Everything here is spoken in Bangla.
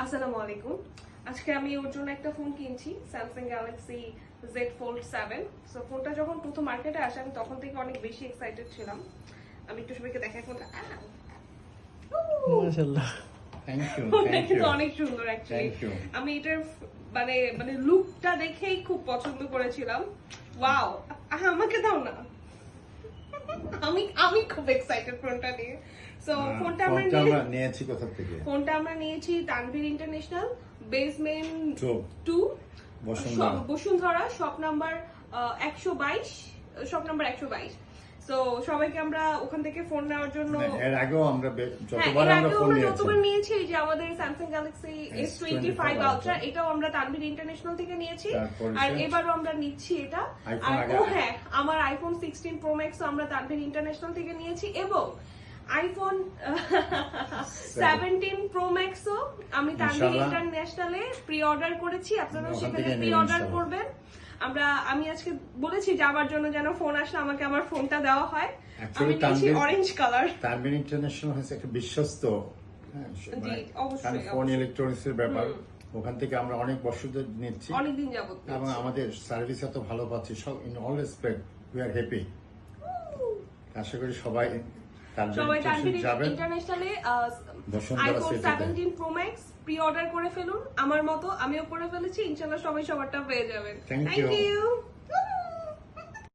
আসসালামু আলাইকুম। আজকে আমি ওর জন্য একটা ফোন কিনছি, Samsung Galaxy Z Fold 7। So ফোনটা যখন প্রথম মার্কেটে আসে আমি তখন থেকে অনেক বেশি এক্সাইটেড ছিলাম। আমি একটু সবাইকে দেখাই ফোনটা। মাশাআল্লাহ, থ্যাংক ইউ ফোনটা থ্যাংক কিন্তু ইউ অনেক সুন্দর অ্যাকচুয়ালি। Thank you. আমি এটার মানে লুকটা দেখেই খুব পছন্দ করেছিলাম। ওয়াও, আমাকে দাও না। আমি খুব এক্সাইটেড ফোনটা নিয়ে। সো ফোনটা আমরা নিয়েছি কোথা থেকে? ফোনটা আমরা নিয়েছি Tanvir international, basement 2, Bashundhara, shop number 122, shop number 122। So সবাইকে আমরা ওখান থেকে ফোন নেওয়ার জন্য, এর আগেও আমরা যতবার নিয়েছি যে আমাদের স্যামসাং গ্যালাক্সি S25 আলট্রা, এটাও আমরা তানভীর ইন্টারন্যাশনাল থেকে নিয়েছি। আর এবারও আমরা নিচ্ছি এটা। আর হ্যাঁ, আমার আইফোন 16 প্রো ম্যাক্স আমরা তানভীর ইন্টারন্যাশনাল থেকে নিয়েছি, এবং আইফোন 17 প্রো ম্যাক্সও আমি তানভীর ইন্টারন্যাশনালে প্রি অর্ডার করেছি। আপনারা সেখানে প্রি অর্ডার করবেন। আমি আজকে বলেছি যাবার জন্য যেন ফোন আসলে আমাকে আমার ফোনটা দেওয়া হয়। আমি নিয়েছি অরেঞ্জ কালার। তানভীর ইন্টারন্যাশনাল হচ্ছে একটা বিশ্বস্ত ফোন ইলেকট্রনিক্স এর ব্যাপার। ওখান থেকে আমরা অনেক বছর নিচ্ছি, অনেকদিন যাবত, এবং আমাদের সার্ভিস এত ভালো পাচ্ছি। সব in all respect we are happy. আশা করি সবাই তানভীর ইন্টারন্যাশনালে iPhone 17 pro max pre order করে ফেলুন। আমার মতো আমিও করে ফেলেছি, ইনশাআল্লাহ সবাই সবারটা পেয়ে যাবেন। Thank you.